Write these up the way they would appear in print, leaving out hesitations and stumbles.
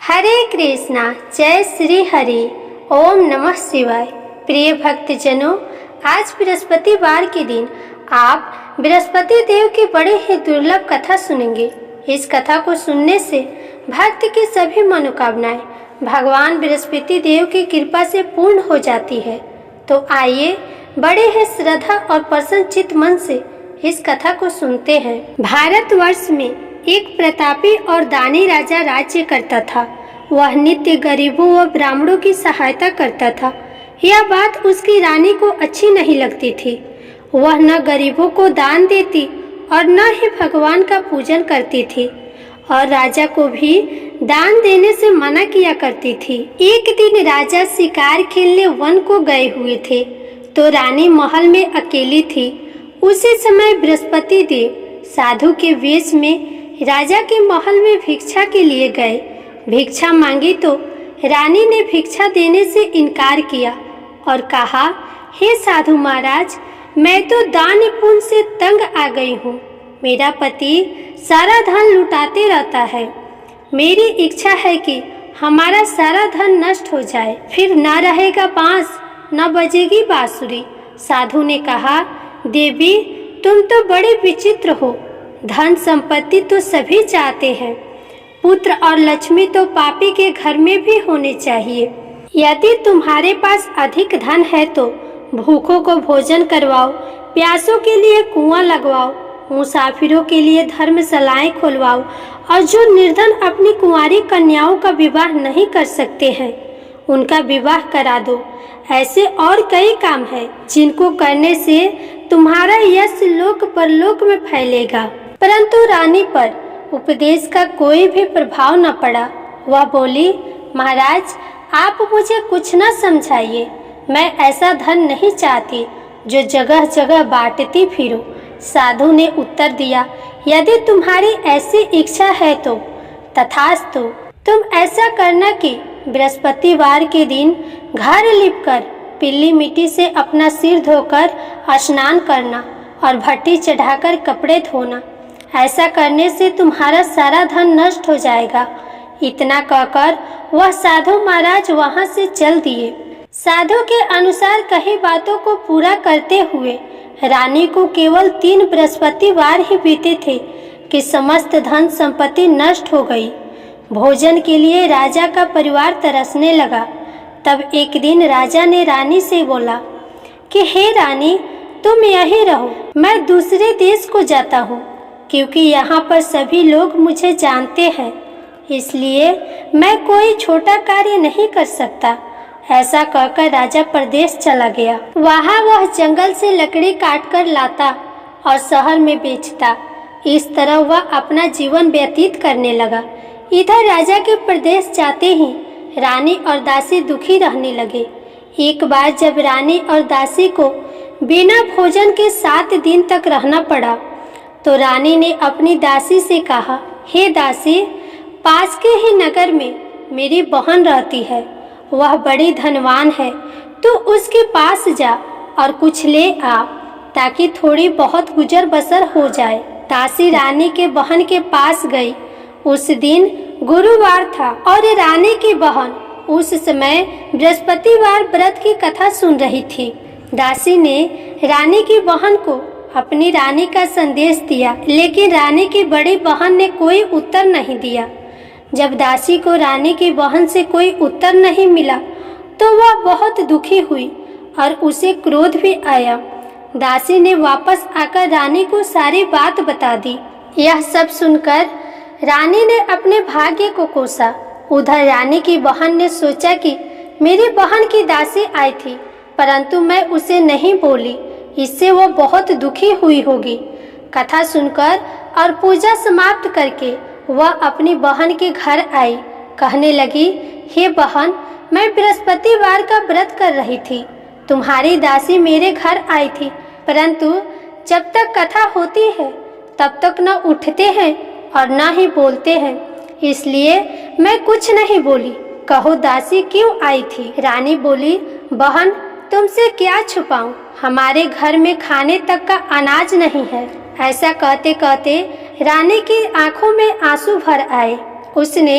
हरे कृष्णा, जय श्री हरि। ओम नमः शिवाय। प्रिय भक्तजनों, आज बृहस्पतिवार के दिन आप बृहस्पति देव की बड़ी ही दुर्लभ कथा सुनेंगे। इस कथा को सुनने से भक्त की सभी मनोकामनाएं भगवान बृहस्पति देव की कृपा से पूर्ण हो जाती है। तो आइए बड़े ही श्रद्धा और प्रसन्नचित्त मन से इस कथा को सुनते हैं। भारतवर्ष में एक प्रतापी और दानी राजा राज्य करता था। वह नित्य गरीबों व ब्राह्मणों की सहायता करता था। यह बात उसकी रानी को अच्छी नहीं लगती थी। वह न गरीबों को दान देती और न ही भगवान का पूजन करती थी और राजा को भी दान देने से मना किया करती थी। एक दिन राजा शिकार खेलने वन को गए हुए थे तो रानी महल में अकेली थी। उसी समय बृहस्पति देव साधु के वेश में राजा के महल में भिक्षा के लिए गए। भिक्षा मांगी तो रानी ने भिक्षा देने से इनकार किया और कहा, हे साधु महाराज, मैं तो दान पुण्य से तंग आ गई हूँ। मेरा पति सारा धन लुटाते रहता है। मेरी इच्छा है कि हमारा सारा धन नष्ट हो जाए, फिर न रहेगा बांस न बजेगी बांसुरी। साधु ने कहा, देवी तुम तो बड़े विचित्र हो। धन संपत्ति तो सभी चाहते हैं, पुत्र और लक्ष्मी तो पापी के घर में भी होने चाहिए। यदि तुम्हारे पास अधिक धन है तो भूखों को भोजन करवाओ, प्यासों के लिए कुआं लगवाओ, मुसाफिरों के लिए धर्मशालाएं खुलवाओ और जो निर्धन अपनी कुंवारी कन्याओं का विवाह नहीं कर सकते हैं उनका विवाह करा दो। ऐसे और कई काम हैं जिनको करने से तुम्हारा यश लोक परलोक में फैलेगा। परंतु रानी पर उपदेश का कोई भी प्रभाव न पड़ा। वह बोली, महाराज आप मुझे कुछ न समझाइए। मैं ऐसा धन नहीं चाहती जो जगह जगह बांटती फिरूं। साधु ने उत्तर दिया, यदि तुम्हारी ऐसी इच्छा है तो तथास्तु। तुम ऐसा करना कि बृहस्पतिवार के दिन घर लिपकर पीली मिट्टी से अपना सिर धोकर स्नान करना और भट्टी चढ़ाकर कपड़े धोना। ऐसा करने से तुम्हारा सारा धन नष्ट हो जाएगा। इतना कहकर वह साधु महाराज वहां से चल दिए। साधु के अनुसार कही बातों को पूरा करते हुए रानी को केवल 3 बृहस्पतिवार ही बीते थे कि समस्त धन संपत्ति नष्ट हो गई। भोजन के लिए राजा का परिवार तरसने लगा। तब एक दिन राजा ने रानी से बोला कि हे रानी, तुम यहीं रहो, मैं दूसरे देश को जाता हूँ क्योंकि यहाँ पर सभी लोग मुझे जानते हैं, इसलिए मैं कोई छोटा कार्य नहीं कर सकता। ऐसा कहकर राजा परदेश चला गया। वहाँ वह जंगल से लकड़ी काट कर लाता और शहर में बेचता। इस तरह वह अपना जीवन व्यतीत करने लगा। इधर राजा के प्रदेश जाते ही रानी और दासी दुखी रहने लगे। एक बार जब रानी और दासी को बिना भोजन के 7 दिन तक रहना पड़ा तो रानी ने अपनी दासी से कहा, हे दासी, पास के ही नगर में मेरी बहन रहती है। वह बड़ी धनवान है, तो उसके पास जा और कुछ ले आ ताकि थोड़ी बहुत गुजर बसर हो जाए। दासी रानी के बहन के पास गई। उस दिन गुरुवार था और रानी की बहन उस समय बृहस्पतिवार व्रत की कथा सुन रही थी। दासी ने रानी की बहन को अपनी रानी का संदेश दिया, लेकिन रानी की बड़ी बहन ने कोई उत्तर नहीं दिया। जब दासी को रानी की बहन से कोई उत्तर नहीं मिला तो वह बहुत दुखी हुई और उसे क्रोध भी आया। दासी ने वापस आकर रानी को सारी बात बता दी। यह सब सुनकर रानी ने अपने भाग्य को कोसा। उधर रानी की बहन ने सोचा कि मेरी बहन की दासी आई थी परंतु मैं उसे नहीं बोली, इससे वो बहुत दुखी हुई होगी। कथा सुनकर और पूजा समाप्त करके वह अपनी बहन के घर आई। कहने लगी, हे बहन, मैं बृहस्पतिवार का व्रत कर रही थी। तुम्हारी दासी मेरे घर आई थी परंतु जब तक कथा होती है तब तक न उठते हैं और न ही बोलते हैं, इसलिए मैं कुछ नहीं बोली। कहो दासी क्यों आई थी? रानी बोली, बहन तुमसे क्या छुपाऊं, हमारे घर में खाने तक का अनाज नहीं है। ऐसा कहते कहते रानी की आंखों में आंसू भर आए। उसने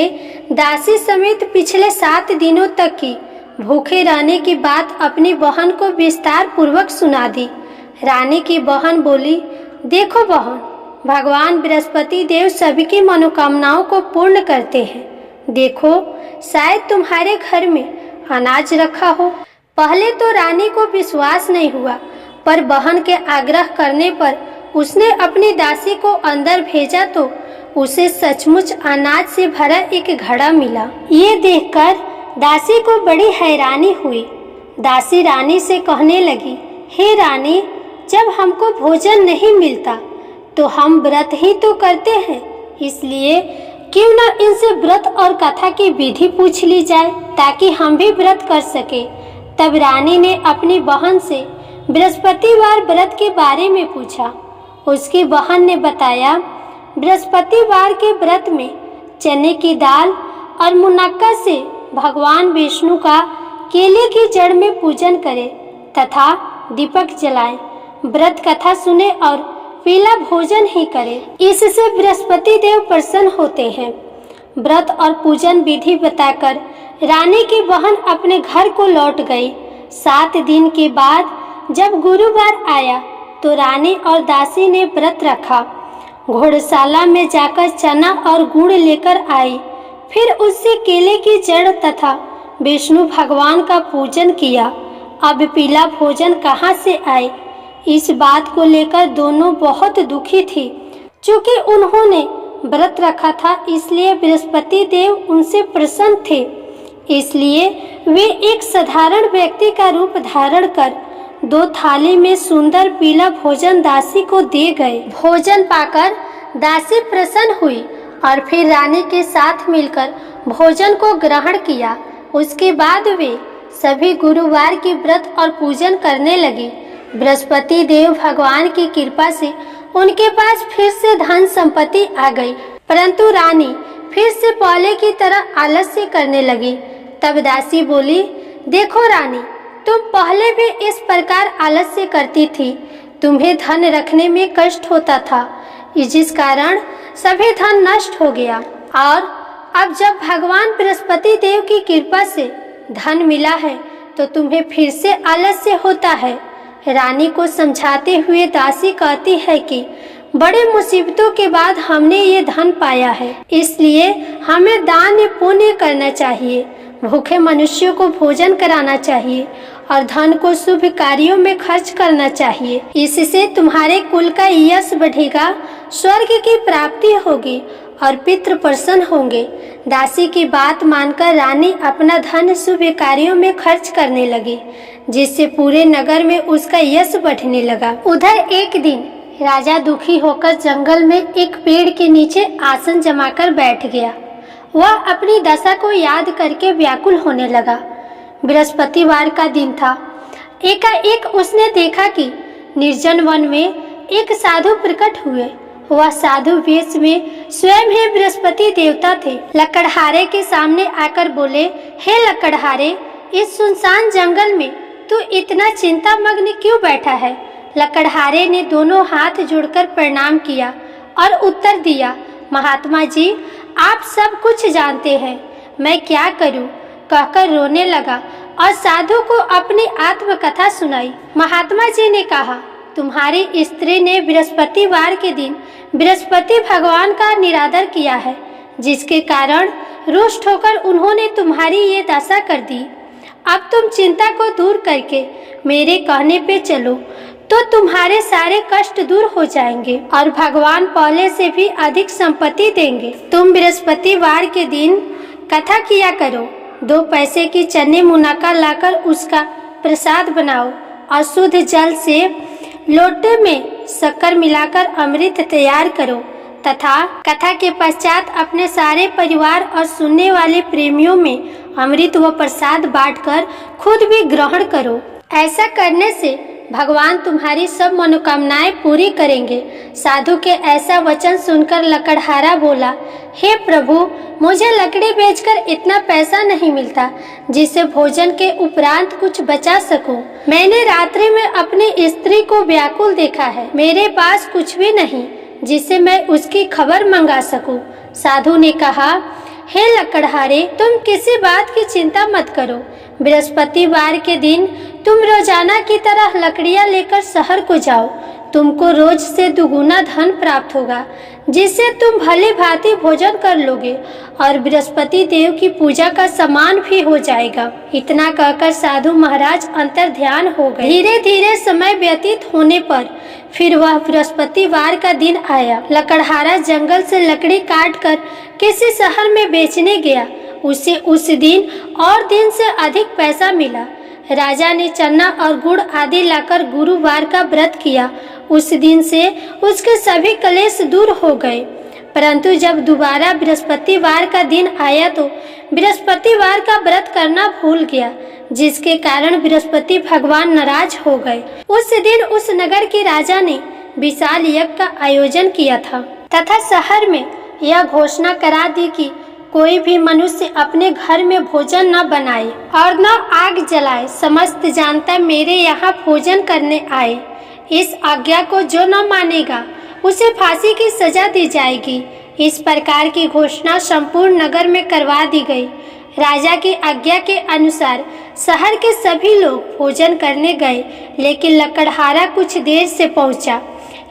दासी समेत पिछले 7 दिनों तक की भूखे रहने की बात अपनी बहन को विस्तार पूर्वक सुना दी। रानी की बहन बोली, देखो बहन, भगवान बृहस्पति देव सभी की मनोकामनाओं को पूर्ण करते हैं। देखो, शायद तुम्हारे घर में अनाज रखा हो। पहले तो रानी को विश्वास नहीं हुआ, पर बहन के आग्रह करने पर उसने अपनी दासी को अंदर भेजा तो उसे सचमुच अनाज से भरा एक घड़ा मिला। ये देखकर दासी को बड़ी हैरानी हुई। दासी रानी से कहने लगी, हे रानी, जब हमको भोजन नहीं मिलता तो हम व्रत ही तो करते हैं, इसलिए क्यों न इनसे व्रत और कथा की विधि पूछ ली जाए ताकि हम भी व्रत कर सके। तब रानी ने अपनी बहन से बृहस्पतिवार व्रत के बारे में पूछा। उसकी बहन ने बताया, बृहस्पतिवार के व्रत में चने की दाल और मुनक्का से भगवान विष्णु का केले की जड़ में पूजन करें तथा दीपक जलाएं, व्रत कथा सुने और पीला भोजन ही करें। इससे बृहस्पति देव प्रसन्न होते हैं। व्रत और पूजन विधि बताकर रानी की बहन अपने घर को लौट गई। 7 दिन के बाद जब गुरुवार आया तो रानी और दासी ने व्रत रखा। घोड़शाला में जाकर चना और गुड़ लेकर आई, फिर उससे केले की जड़ तथा विष्णु भगवान का पूजन किया। अब पीला भोजन कहाँ से आए, इस बात को लेकर दोनों बहुत दुखी थी। चूँकि उन्होंने व्रत रखा था इसलिए बृहस्पति देव उनसे प्रसन्न थे, इसलिए वे एक साधारण व्यक्ति का रूप धारण कर 2 थाली में सुंदर पीला भोजन दासी को दे गए। भोजन पाकर दासी प्रसन्न हुई और फिर रानी के साथ मिलकर भोजन को ग्रहण किया। उसके बाद वे सभी गुरुवार की व्रत और पूजन करने लगी। बृहस्पति देव भगवान की कृपा से उनके पास फिर से धन संपत्ति आ गई, परंतु रानी फिर से पहले की तरह आलस्य करने लगी। तब दासी बोली, देखो रानी, तुम पहले भी इस प्रकार आलस्य करती थी। तुम्हें धन रखने में कष्ट होता था, जिस कारण सभी धन नष्ट हो गया, और अब जब भगवान बृहस्पति देव की कृपा से धन मिला है तो तुम्हें फिर से आलस्य होता है। रानी को समझाते हुए दासी कहती है कि बड़े मुसीबतों के बाद हमने ये धन पाया है, इसलिए हमें दान पुण्य करना चाहिए, भूखे मनुष्यों को भोजन कराना चाहिए और धन को शुभ कार्यों में खर्च करना चाहिए। इससे तुम्हारे कुल का यश बढ़ेगा, स्वर्ग की प्राप्ति होगी और पितृ प्रसन्न होंगे। दासी की बात मानकर रानी अपना धन शुभ कार्यों में खर्च करने लगी, जिससे पूरे नगर में उसका यश बढ़ने लगा। उधर एक दिन राजा दुखी होकर जंगल में एक पेड़ के नीचे आसन जमाकर बैठ गया। वह अपनी दशा को याद करके व्याकुल होने लगा। बृहस्पतिवार का दिन था। एकाएक उसने देखा कि निर्जन वन में एक साधु प्रकट हुए। वह साधु वेश में स्वयं ही बृहस्पति देवता थे। लकड़हारे के सामने आकर बोले, हे लकड़हारे, इस सुनसान जंगल में तू इतना चिंता मग्न क्यों बैठा है? लकड़हारे ने दोनों हाथ जोड़कर प्रणाम किया और उत्तर दिया, महात्मा जी, आप सब कुछ जानते हैं, मैं क्या करूं? कहकर रोने लगा और साधु को अपनी आत्मकथा सुनाई। महात्मा जी ने कहा, तुम्हारी स्त्री ने बृहस्पतिवार के दिन बृहस्पति भगवान का निरादर किया है, जिसके कारण रुष्ट होकर उन्होंने तुम्हारी ये दशा कर दी। अब तुम चिंता को दूर करके मेरे कहने पे चलो तो तुम्हारे सारे कष्ट दूर हो जाएंगे और भगवान पहले से भी अधिक संपत्ति देंगे। तुम बृहस्पतिवार के दिन कथा किया करो, 2 पैसे की चने मुनक्का लाकर उसका प्रसाद बनाओ और शुद्ध जल से लोटे में शक्कर मिलाकर अमृत तैयार करो तथा कथा के पश्चात अपने सारे परिवार और सुनने वाले प्रेमियों में अमृत व प्रसाद बांटकर खुद भी ग्रहण करो। ऐसा करने से भगवान तुम्हारी सब मनोकामनाएं पूरी करेंगे। साधु के ऐसा वचन सुनकर लकड़हारा बोला, हे प्रभु, मुझे लकड़ी बेचकर इतना पैसा नहीं मिलता जिससे भोजन के उपरांत कुछ बचा सकूं। मैंने रात्रि में अपनी स्त्री को व्याकुल देखा है, मेरे पास कुछ भी नहीं जिससे मैं उसकी खबर मंगा सकूं। साधु ने कहा, हे लकड़हारे, तुम किसी बात की चिंता मत करो। बृहस्पतिवार के दिन तुम रोजाना की तरह लकड़ियां लेकर शहर को जाओ। तुमको रोज से दुगुना धन प्राप्त होगा, जिससे तुम भली भांति भोजन कर लोगे और बृहस्पति देव की पूजा का सामान भी हो जाएगा। इतना कहकर साधु महाराज अंतर ध्यान हो गए। धीरे धीरे समय व्यतीत होने पर फिर वह बृहस्पतिवार का दिन आया। लकड़हारा जंगल से लकड़ी काट कर किसी शहर में बेचने गया। उसे उस दिन और दिन से अधिक पैसा मिला। राजा ने चना और गुड़ आदि लाकर गुरुवार का व्रत किया। उस दिन से उसके सभी क्लेश दूर हो गए। परंतु जब दोबारा बृहस्पतिवार का दिन आया तो बृहस्पतिवार का व्रत करना भूल गया, जिसके कारण बृहस्पति भगवान नाराज हो गए। उस दिन उस नगर के राजा ने विशाल यज्ञ का आयोजन किया था तथा शहर में यह घोषणा करा दी कि कोई भी मनुष्य अपने घर में भोजन न बनाए और न आग जलाए। समस्त जनता मेरे यहाँ भोजन करने आए। इस आज्ञा को जो न मानेगा उसे फांसी की सजा दी जाएगी। इस प्रकार की घोषणा संपूर्ण नगर में करवा दी गई। राजा की आज्ञा के अनुसार शहर के सभी लोग भोजन करने गए, लेकिन लकड़हारा कुछ देर से पहुंचा।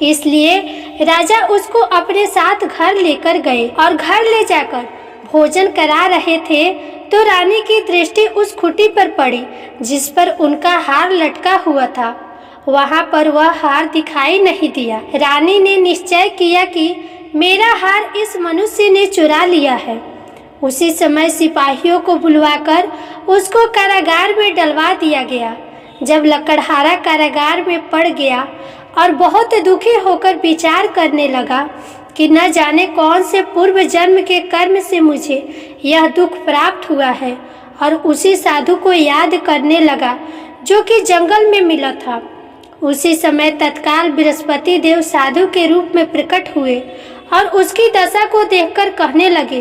इसलिए राजा उसको अपने साथ घर लेकर गए और घर ले जाकर भोजन करा रहे थे तो रानी की दृष्टि उस खूंटी पर पड़ी जिस पर उनका हार लटका हुआ था। वहां पर वह हार दिखाई नहीं दिया। रानी ने निश्चय किया कि मेरा हार इस मनुष्य ने चुरा लिया है। उसी समय सिपाहियों को बुलवाकर उसको कारागार में डलवा दिया गया। जब लकड़हारा कारागार में पड़ गया और बहुत दुखी होकर विचार करने लगा कि न जाने कौन से पूर्व जन्म के कर्म से मुझे यह दुख प्राप्त हुआ है, और उसी साधु को याद करने लगा जो कि जंगल में मिला था। उसी समय तत्काल बृहस्पति देव साधु के रूप में प्रकट हुए और उसकी दशा को देखकर कहने लगे,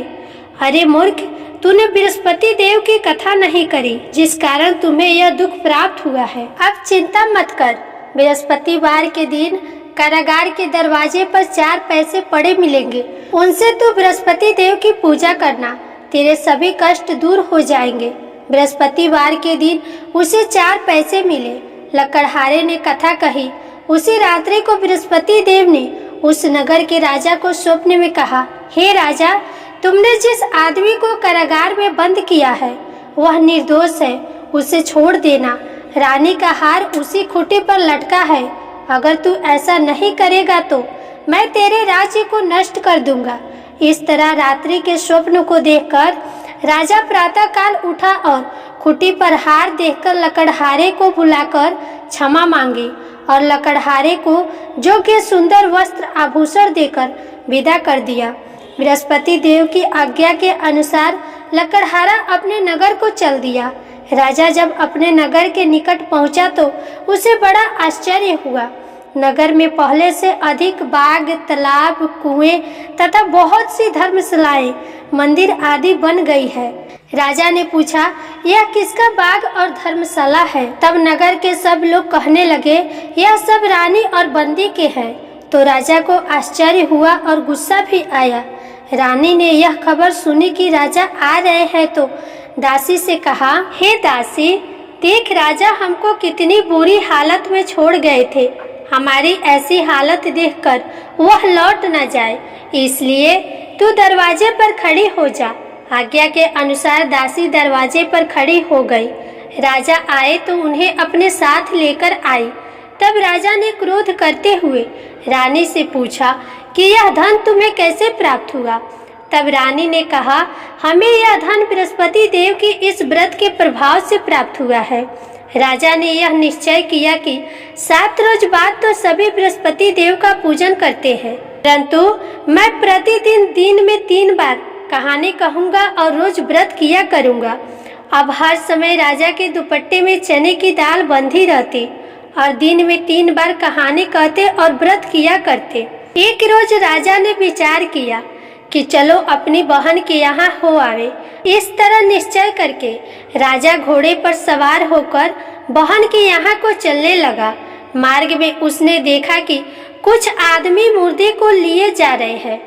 अरे मूर्ख, तूने बृहस्पति देव की कथा नहीं करी, जिस कारण तुम्हें यह दुख प्राप्त हुआ है। अब चिंता मत कर। बृहस्पतिवार के दिन कारागार के दरवाजे पर 4 पैसे पड़े मिलेंगे। उनसे तू बृहस्पति देव की पूजा करना, तेरे सभी कष्ट दूर हो जाएंगे। बृहस्पतिवार के दिन उसे 4 पैसे मिले। लकड़हारे ने कथा कही। उसी रात्रि को बृहस्पति देव ने उस नगर के राजा को स्वप्न में कहा, हे राजा, तुमने जिस आदमी को कारागार में बंद किया है वह निर्दोष है, उसे छोड़ देना। रानी का हार उसी खूंटी पर लटका है। अगर तू ऐसा नहीं करेगा तो मैं तेरे राज्य को नष्ट कर दूंगा। इस तरह रात्रि के स्वप्न को देखकर राजा प्रातः काल उठा और खूंटी पर हार देखकर लकड़हारे को बुलाकर क्षमा मांगी और लकड़हारे को योग्य सुंदर वस्त्र आभूषण देकर विदा कर दिया। बृहस्पति देव की आज्ञा के अनुसार लकड़हारा अपने नगर को चल दिया। राजा जब अपने नगर के निकट पहुंचा तो उसे बड़ा आश्चर्य हुआ। नगर में पहले से अधिक बाग, तालाब, कुएं तथा बहुत सी धर्मशालाएं, मंदिर आदि बन गई है। राजा ने पूछा, यह किसका बाग और धर्मशाला है? तब नगर के सब लोग कहने लगे, यह सब रानी और बंदी के हैं। तो राजा को आश्चर्य हुआ और गुस्सा भी आया। रानी ने यह खबर सुनी कि राजा आ रहे हैं तो दासी से कहा, हे दासी, देख राजा हमको कितनी बुरी हालत में छोड़ गए थे। हमारी ऐसी हालत देखकर वह लौट न जाए, इसलिए तू दरवाजे पर खड़ी हो जा। आज्ञा के अनुसार दासी दरवाजे पर खड़ी हो गई। राजा आए तो उन्हें अपने साथ लेकर आई। तब राजा ने क्रोध करते हुए रानी से पूछा कि यह धन तुम्हें कैसे प्राप्त हुआ? तब रानी ने कहा, हमें यह धन बृहस्पति देव की इस व्रत के प्रभाव से प्राप्त हुआ है। राजा ने यह निश्चय किया कि 7 रोज बाद तो सभी बृहस्पति देव का पूजन करते हैं, परंतु मैं प्रतिदिन दिन में 3 बार कहानी कहूँगा और रोज व्रत किया करूँगा। अब हर समय राजा के दुपट्टे में चने की दाल बंधी रहती और दिन में 3 बार कहानी कहते और व्रत किया करते। एक रोज राजा ने विचार किया कि चलो अपनी बहन के यहाँ हो आवे। इस तरह निश्चय करके राजा घोड़े पर सवार होकर बहन के यहाँ को चलने लगा। मार्ग में उसने देखा कि कुछ आदमी मुर्दे को लिए जा रहे हैं।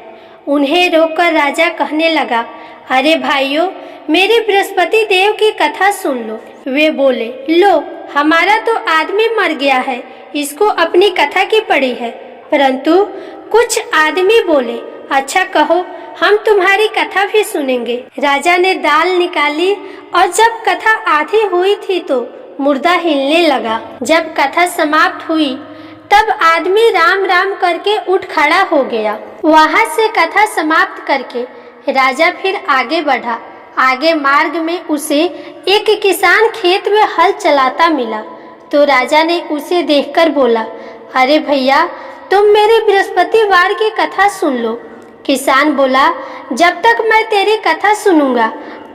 उन्हें रोककर राजा कहने लगा, अरे भाइयों, मेरे बृहस्पति देव की कथा सुन लो। वे बोले, लो, हमारा तो आदमी मर गया है, इसको अपनी कथा की पड़ी है। परंतु कुछ आदमी बोले, अच्छा कहो, हम तुम्हारी कथा भी सुनेंगे। राजा ने दाल निकाली और जब कथा आधी हुई थी तो मुर्दा हिलने लगा। जब कथा समाप्त हुई तब आदमी राम राम करके उठ खड़ा हो गया। वहां से कथा समाप्त करके राजा फिर आगे बढ़ा। आगे मार्ग में उसे एक किसान खेत में हल चलाता मिला तो राजा ने उसे देखकर बोला, अरे भैया, तुम मेरे बृहस्पतिवार की कथा सुन लो। किसान बोला, जब तक मैं तेरी कथा सुनूंगा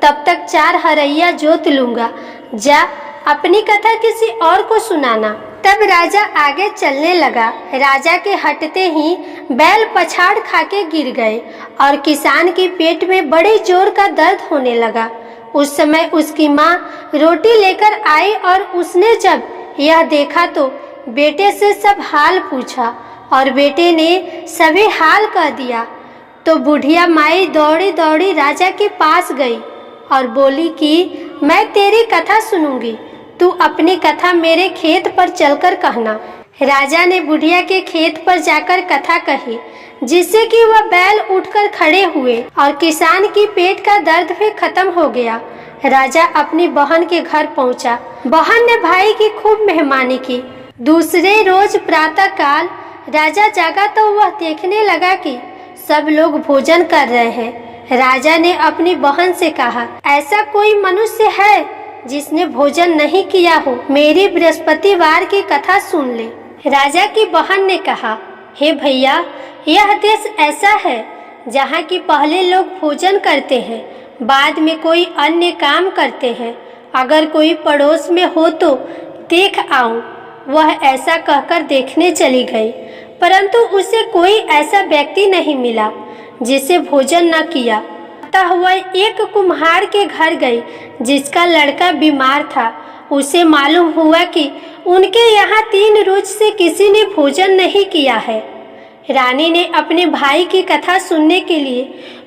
तब तक 4 हरैया जोत लूंगा। जा, अपनी कथा किसी और को सुनाना। तब राजा आगे चलने लगा। राजा के हटते ही बैल पछाड़ खाके गिर गए और किसान के पेट में बड़े जोर का दर्द होने लगा। उस समय उसकी माँ रोटी लेकर आई और उसने जब यह देखा तो बेटे से सब हाल पूछा और बेटे ने सभी हाल कह दिया। तो बुढ़िया माई दौड़ी दौड़ी राजा के पास गई और बोली कि मैं तेरी कथा सुनूंगी, तू अपनी कथा मेरे खेत पर चलकर कहना। राजा ने बुढ़िया के खेत पर जाकर कथा कही, जिससे कि वह बैल उठकर खड़े हुए और किसान की पेट का दर्द भी खत्म हो गया। राजा अपनी बहन के घर पहुंचा। बहन ने भाई की खूब मेहमानी की। दूसरे रोज प्रातः काल राजा जागा तो वह देखने लगा कि सब लोग भोजन कर रहे हैं। राजा ने अपनी बहन से कहा, ऐसा कोई मनुष्य है जिसने भोजन नहीं किया हो? मेरी बृहस्पतिवार की कथा सुन ले। राजा की बहन ने कहा, हे भैया, यह देश ऐसा है जहाँ की पहले लोग भोजन करते हैं, बाद में कोई अन्य काम करते हैं। अगर कोई पड़ोस में हो तो देख आऊं। वह ऐसा कहकर देखने चली गई, परंतु उसे कोई ऐसा व्यक्ति नहीं मिला जिसे भोजन न किया। अतः वह एक कुम्हार के घर गई जिसका लड़का बीमार था। उसे मालूम हुआ कि उनके यहाँ 3 रोज से किसी ने भोजन नहीं किया है। रानी ने अपने भाई की कथा सुनने के लिए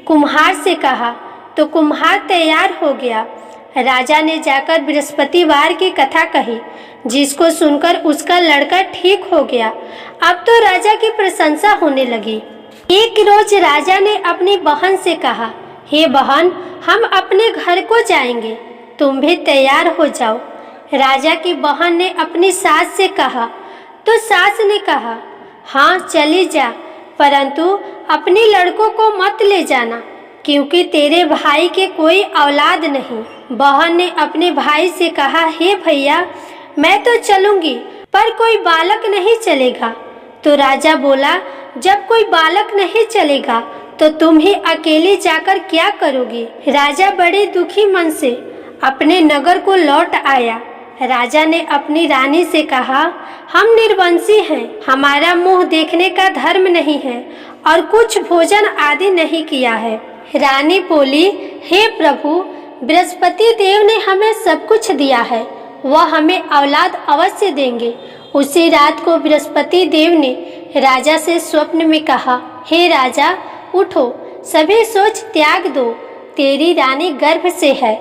कुम्हार से कहा तो कुम्हार तैयार हो गया। राजा ने जाकर बृहस्पतिवार की कथा कही, जिसको सुनकर उसका लड़का ठीक हो गया। अब तो राजा की प्रशंसा होने लगी। एक रोज राजा ने अपनी बहन से कहा, हे बहन, हम अपने घर को जाएंगे, तुम भी तैयार हो जाओ। राजा की बहन ने अपनी सास से कहा तो सास ने कहा, हाँ चली जा, परंतु अपने लड़कों को मत ले जाना, क्योंकि तेरे भाई के कोई औलाद नहीं। बहन ने अपने भाई से कहा, हे भैया, मैं तो चलूंगी, पर कोई बालक नहीं चलेगा। तो राजा बोला, जब कोई बालक नहीं चलेगा तो तुम ही अकेले जाकर क्या करोगी? राजा बड़े दुखी मन से अपने नगर को लौट आया। राजा ने अपनी रानी से कहा, हम निर्वंशी हैं, हमारा मुंह देखने का धर्म नहीं है और कुछ भोजन आदि नहीं किया है। रानी बोली, हे प्रभु, बृहस्पति देव ने हमें सब कुछ दिया है, वह हमें औलाद अवश्य देंगे। उसी रात को बृहस्पति देव ने राजा से स्वप्न में कहा, हे राजा, उठो, सभी सोच त्याग दो, तेरी रानी गर्भ से है।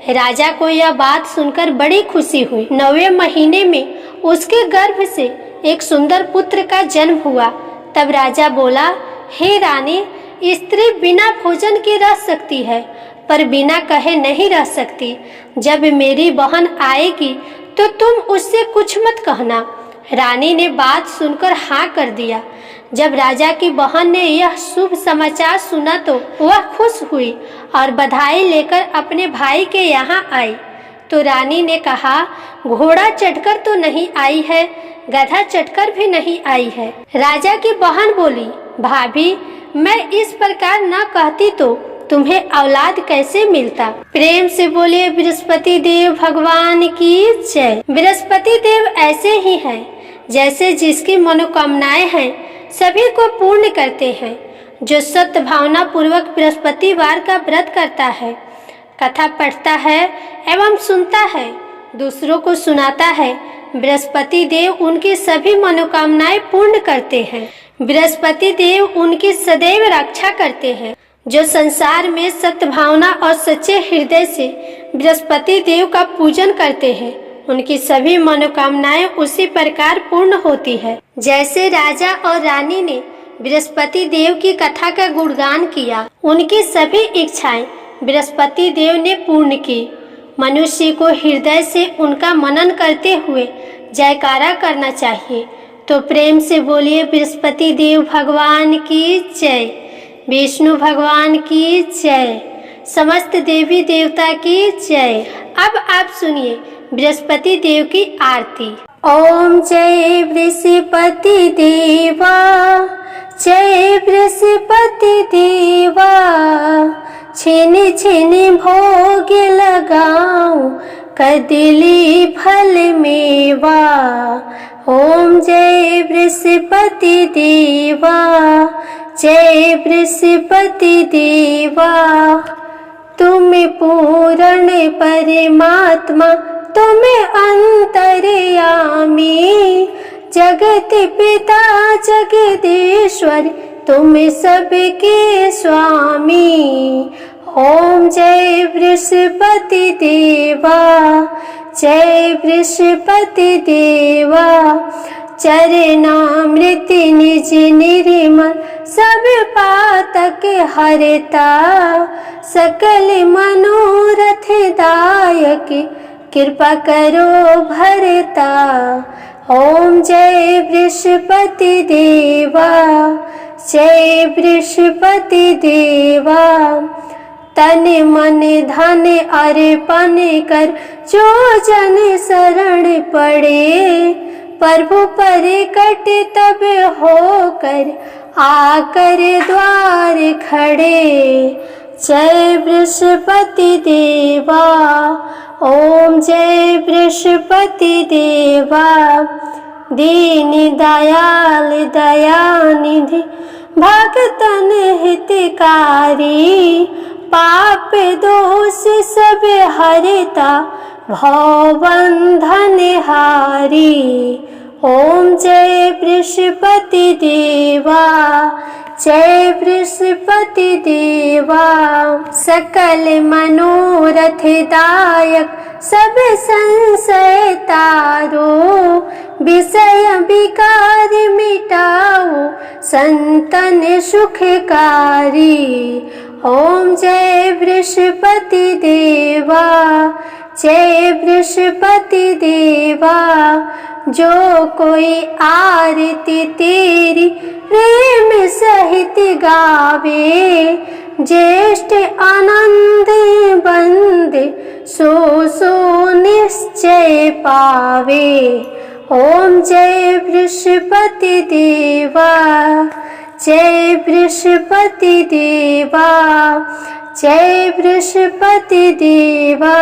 राजा को यह बात सुनकर बड़ी खुशी हुई। 9वें महीने में उसके गर्भ से एक सुंदर पुत्र का जन्म हुआ। तब राजा बोला, हे रानी, स्त्री बिना भोजन के रह सकती है, पर बिना कहे नहीं रह सकती। जब मेरी बहन आएगी तो तुम उससे कुछ मत कहना। रानी ने बात सुनकर हाँ कर दिया। जब राजा की बहन ने यह शुभ समाचार सुना तो वह खुश हुई और बधाई लेकर अपने भाई के यहाँ आई। तो रानी ने कहा, घोड़ा चढ़कर तो नहीं आई है, गधा चढ़कर भी नहीं आई है। राजा की बहन बोली, भाभी, मैं इस प्रकार न कहती तो तुम्हें औलाद कैसे मिलता? प्रेम से बोलिए बृहस्पति देव भगवान की जय। बृहस्पति देव ऐसे ही हैं, जैसे जिसकी मनोकामनाएं हैं सभी को पूर्ण करते हैं। जो सत्य भावना पूर्वक बृहस्पतिवार का व्रत करता है, कथा पढ़ता है एवं सुनता है, दूसरों को सुनाता है, बृहस्पति देव उनकी सभी मनोकामनाएं पूर्ण करते हैं। बृहस्पति देव उनकी सदैव रक्षा करते हैं। जो संसार में सत्य भावना और सच्चे हृदय से बृहस्पति देव का पूजन करते हैं, उनकी सभी मनोकामनाएं उसी प्रकार पूर्ण होती है। जैसे राजा और रानी ने बृहस्पति देव की कथा का गुणगान किया, उनकी सभी इच्छाएं बृहस्पति देव ने पूर्ण की। मनुष्य को हृदय से उनका मनन करते हुए जयकारा करना चाहिए। तो प्रेम से बोलिए बृहस्पति देव भगवान की जय, विष्णु भगवान की जय, समस्त देवी देवता की जय। अब आप सुनिए बृहस्पति देव की आरती। ओम जय बृहस्पति देवा, जय बृहस्पति देवा, छिन छिन भोग लगाऊं कदली फल मेवा। ओम जय बृहस्पति देवा, जय बृहस्पति देवा, तुम पूर्ण परमात्मा, तुम अंतर्यामी, जगत पिता जगदीश्वर, तुम सबके स्वामी। ओम जय बृहस्पति देवा, जय बृहस्पति देवा, चरणामृत निज निर्मल सब पातक हरता, सकल मनोरथ दायक कृपा करो भरता। ओम जय बृहस्पति देवा, जय बृहस्पति देवा, तन मन धन अर्पण कर जो जन शरण पड़े, प्रभु पर कट तब होकर आकर द्वार खड़े। जय बृहस्पति देवा, ओम जय बृहस्पति देवा, दीन दयाल दयानिधि भक्तन हितकारी, पाप दोष सब हरता भव बंधन हारी। ओम जय बृहस्पति देवा, जय बृहस्पति देवा, सकल मनोरथ दायक सब संशय तारो, विषय विकार मिटाओ संतन सुखकारी। ओम जय बृहस्पति देवा, जय बृहस्पति देवा, जो कोई आरती तेरी प्रेम सहित गावे, ज्येष्ठ आनंद बंद सो निश्चय पावे। ओम जय बृहस्पति देवा, जय बृहस्पति देवा, जय बृहस्पति देवा।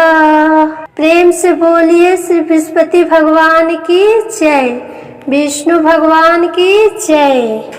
प्रेम से बोलिए श्री बृहस्पति भगवान की जय, विष्णु भगवान की जय।